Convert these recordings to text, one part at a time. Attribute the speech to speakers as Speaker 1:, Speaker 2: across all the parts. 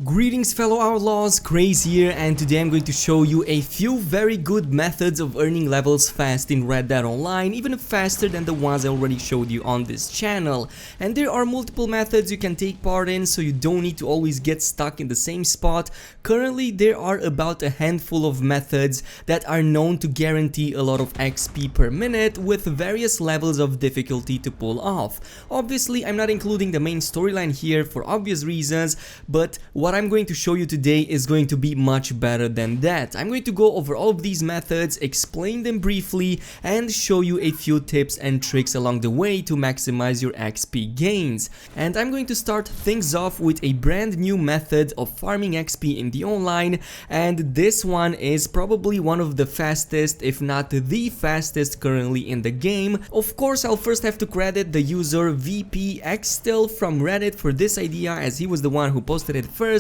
Speaker 1: Greetings fellow outlaws, Khraze here, and today I'm going to show you a few very good methods of earning levels fast in Red Dead Online, even faster than the ones I already showed you on this channel. And there are multiple methods you can take part in, so you don't need to always get stuck in the same spot. Currently there are about a handful of methods that are known to guarantee a lot of XP per minute with various levels of difficulty to pull off. Obviously I'm not including the main storyline here for obvious reasons, but what I'm going to show you today is going to be much better than that. I'm going to go over all of these methods, explain them briefly, and show you a few tips and tricks along the way to maximize your XP gains. And I'm going to start things off with a brand new method of farming XP in the online, and this one is probably one of the fastest, if not the fastest currently in the game. Of course, I'll first have to credit the user VPXStill from Reddit for this idea, as he was the one who posted it first.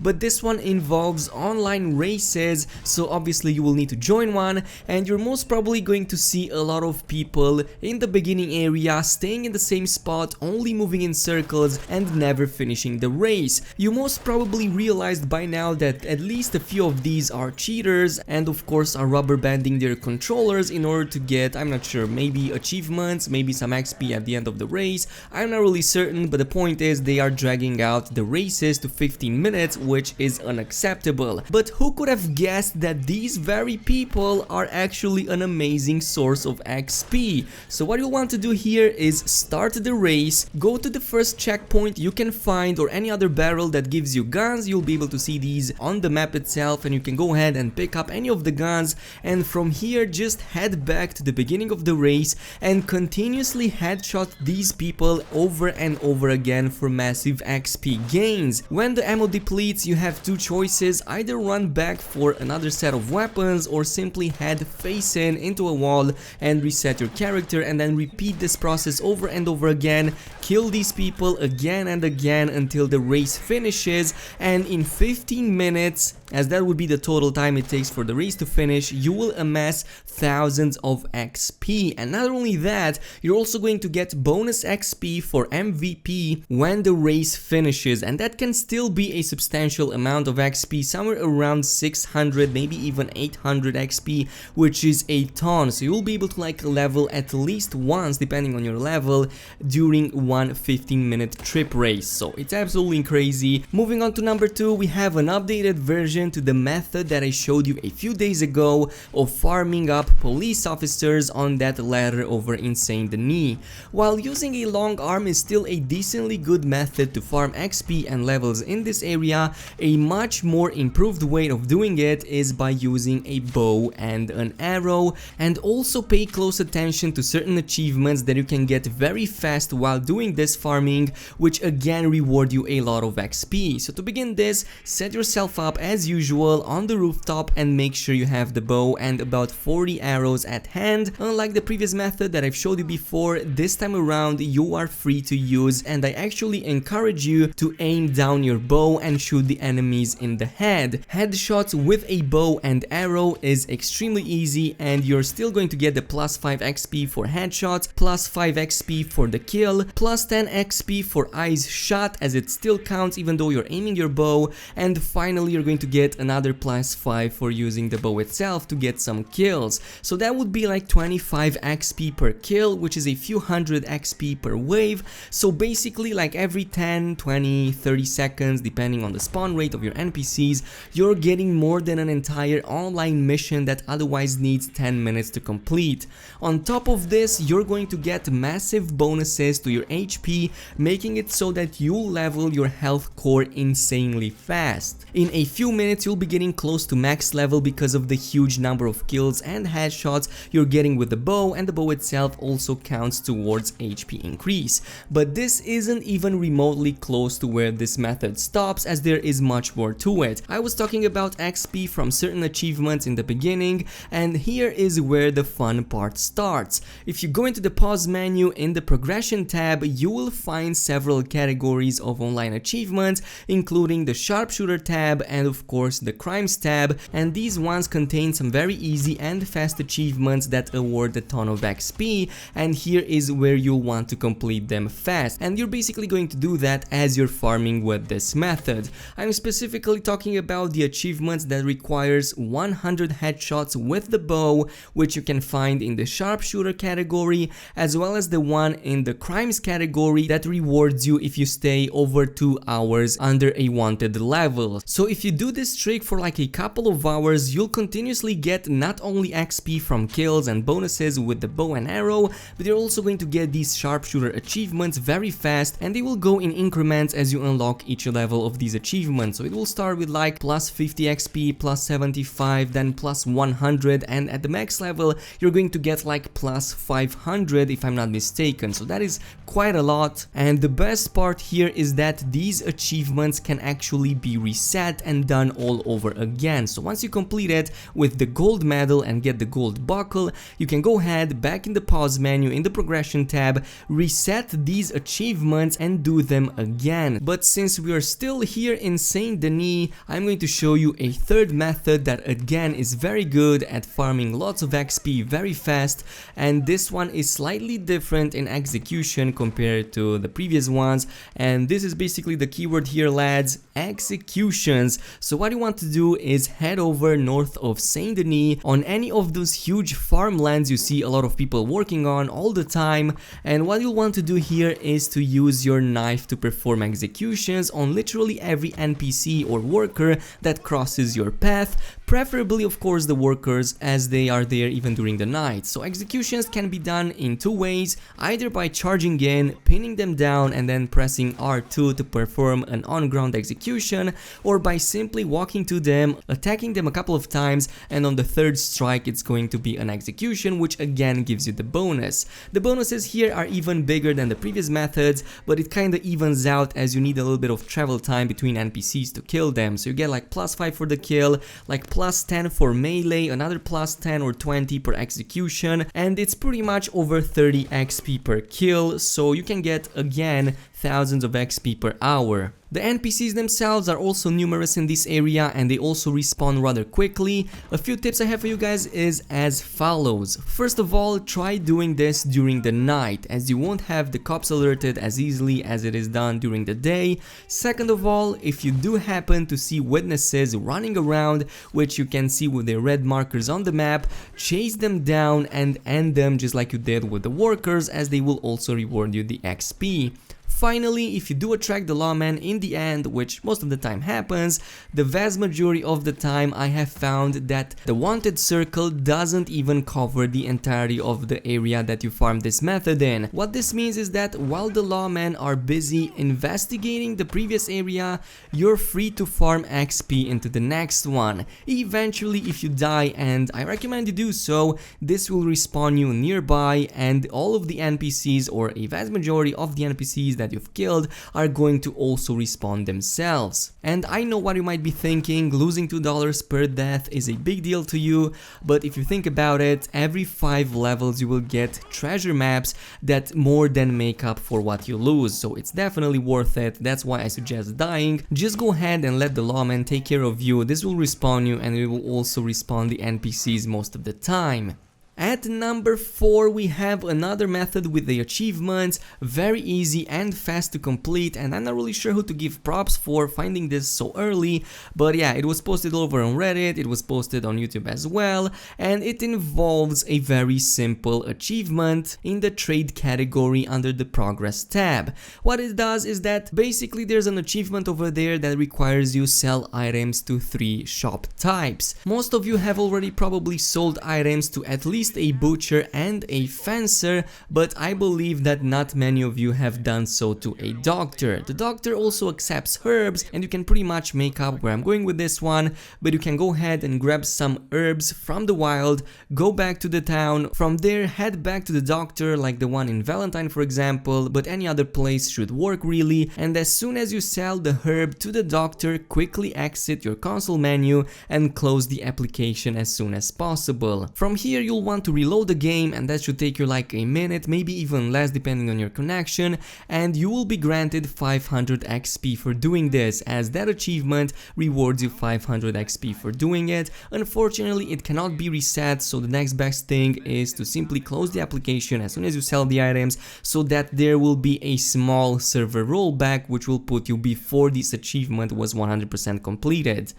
Speaker 1: But this one involves online races, so obviously you will need to join one, and you're most probably going to see a lot of people in the beginning area staying in the same spot, only moving in circles and never finishing the race. You most probably realized by now that at least a few of these are cheaters and of course are rubber banding their controllers in order to get, I'm not sure, maybe achievements, maybe some XP at the end of the race. I'm not really certain, but the point is they are dragging out the races to 15 minutes, which is unacceptable. But who could have guessed that these very people are actually an amazing source of XP? So what you'll want to do here is start the race, go to the first checkpoint you can find or any other barrel that gives you guns. You'll be able to see these on the map itself, and you can go ahead and pick up any of the guns, and from here just head back to the beginning of the race and continuously headshot these people over and over again for massive XP gains. When the ammo depletes, you have two choices: either run back for another set of weapons or simply head face in into a wall and reset your character, and then repeat this process over and over again. Kill these people again and again until the race finishes, and in 15 minutes, as that would be the total time it takes for the race to finish, you will amass thousands of XP. And not only that, you're also going to get bonus XP for MVP when the race finishes, and that can still be a substantial amount of XP, somewhere around 600, maybe even 800 XP, which is a ton. So you'll be able to level at least once, depending on your level, during one 15-minute trip race. So it's absolutely crazy. Moving on to number 2, we have an updated version to the method that I showed you a few days ago of farming up police officers on that ladder over in Saint Denis. While using a long arm is still a decently good method to farm XP and levels in this area, a much more improved way of doing it is by using a bow and an arrow, and also pay close attention to certain achievements that you can get very fast while doing this farming, which again reward you a lot of XP. So to begin this, set yourself up as usual on the rooftop and make sure you have the bow and about 40 arrows at hand. Unlike the previous method that I've showed you before, this time around you are free to use, and I actually encourage you to aim down your bow and shoot the enemies in the head. Headshots with a bow and arrow is extremely easy, and you're still going to get the plus 5 XP for headshots, plus 5 XP for the kill, plus 10 XP for eyes shot, as it still counts even though you're aiming your bow, and finally you're going to get another plus 5 for using the bow itself to get some kills. So that would be like 25 XP per kill, which is a few hundred XP per wave. So basically like every 10, 20, 30 seconds, depending on the spawn rate of your NPCs, you're getting more than an entire online mission that otherwise needs 10 minutes to complete. On top of this, you're going to get massive bonuses to your HP, making it so that you'll level your health core insanely fast. In a few minutes you'll be getting close to max level because of the huge number of kills and headshots you're getting with the bow, and the bow itself also counts towards HP increase. But this isn't even remotely close to where this method stops, as there is much more to it. I was talking about XP from certain achievements in the beginning, and here is where the fun part starts. If you go into the pause menu in the progression tab, you will find several categories of online achievements, including the sharpshooter tab and of course the crimes tab, and these ones contain some very easy and fast achievements that award a ton of XP, and here is where you'll want to complete them fast, and you're basically going to do that as you're farming with this method. method. I'm specifically talking about the achievements that requires 100 headshots with the bow, which you can find in the sharpshooter category, as well as the one in the crimes category that rewards you if you stay over 2 hours under a wanted level. So if you do this trick for like a couple of hours, you'll continuously get not only XP from kills and bonuses with the bow and arrow, but you're also going to get these sharpshooter achievements very fast, and they will go in increments as you unlock each level of these achievements. So it will start with like plus 50 XP, plus 75, then plus 100, and at the max level you're going to get like plus 500 if I'm not mistaken. So that is quite a lot, and the best part here is that these achievements can actually be reset and done all over again. So once you complete it with the gold medal and get the gold buckle, you can go ahead back in the pause menu in the progression tab, reset these achievements and do them again. But since we are still here in Saint Denis, I'm going to show you a third method that again is very good at farming lots of XP very fast, and this one is slightly different in execution compared to the previous ones, and this is basically the keyword here, lads: executions. So what you want to do is head over north of Saint Denis on any of those huge farmlands you see a lot of people working on all the time, and what you'll want to do here is to use your knife to perform executions on literally every NPC or worker that crosses your path, preferably of course the workers, as they are there even during the night. So executions can be done in two ways, either by charging in, pinning them down and then pressing R2 to perform an on-ground execution, or by simply walking to them, attacking them a couple of times, and on the third strike it's going to be an execution, which again gives you the bonus. The bonuses here are even bigger than the previous methods, but it kinda evens out as you need a little bit of travel time between NPCs to kill them. So you get like plus 5 for the kill, like plus 10 for melee, another plus 10 or 20 per execution, and it's pretty much over 30 XP per kill, so you can get again thousands of XP per hour. The NPCs themselves are also numerous in this area, and they also respawn rather quickly. A few tips I have for you guys is as follows. First of all, try doing this during the night, as you won't have the cops alerted as easily as it is done during the day. Second of all, if you do happen to see witnesses running around, which you can see with their red markers on the map, chase them down and end them just like you did with the workers, as they will also reward you the XP. Finally, if you do attract the lawman in the end, which most of the time happens, the vast majority of the time I have found that the wanted circle doesn't even cover the entirety of the area that you farm this method in. What this means is that while the lawmen are busy investigating the previous area, you're free to farm XP into the next one. Eventually, if you die, and I recommend you do so, this will respawn you nearby, and all of the NPCs, or a vast majority of the NPCs that you've killed, are going to also respawn themselves. And I know what you might be thinking, losing $2 per death is a big deal to you, but if you think about it, every 5 levels you will get treasure maps that more than make up for what you lose, so it's definitely worth it. That's why I suggest dying. Just go ahead and let the lawman take care of you. This will respawn you, and it will also respawn the NPCs most of the time. At number 4, we have another method with the achievements, very easy and fast to complete, and I'm not really sure who to give props for finding this so early, but yeah, it was posted over on Reddit, it was posted on YouTube as well, and it involves a very simple achievement in the trade category under the progress tab. What it does is that basically there's an achievement over there that requires you sell items to 3 shop types. Most of you have already probably sold items to at least a butcher and a fencer, but I believe that not many of you have done so to a doctor. The doctor also accepts herbs, and you can pretty much make up where I'm going with this one, but you can go ahead and grab some herbs from the wild, go back to the town, from there head back to the doctor, like the one in Valentine for example, but any other place should work really, and as soon as you sell the herb to the doctor, quickly exit your console menu and close the application as soon as possible. From here you'll want to reload the game, and that should take you like a minute, maybe even less depending on your connection, and you will be granted 500 XP for doing this, as that achievement rewards you 500 XP for doing it. Unfortunately, it cannot be reset, so the next best thing is to simply close the application as soon as you sell the items, so that there will be a small server rollback which will put you before this achievement was 100% completed.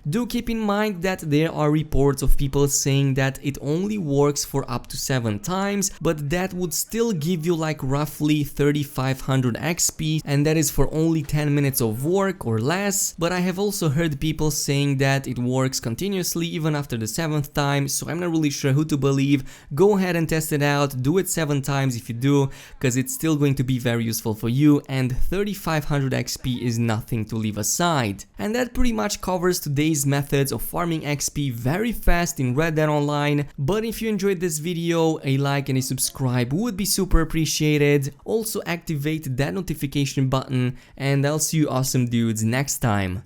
Speaker 1: Do keep in mind that there are reports of people saying that it only works for up to 7 times, but that would still give you like roughly 3500 XP, and that is for only 10 minutes of work or less. But I have also heard people saying that it works continuously even after the 7th time, so I'm not really sure who to believe. Go ahead and test it out, do it 7 times if you do, because it's still going to be very useful for you, and 3500 XP is nothing to leave aside. And that pretty much covers today's methods of farming XP very fast in Red Dead Online. But if you enjoyed this video, a like and a subscribe would be super appreciated. Also activate that notification button, and I'll see you awesome dudes next time.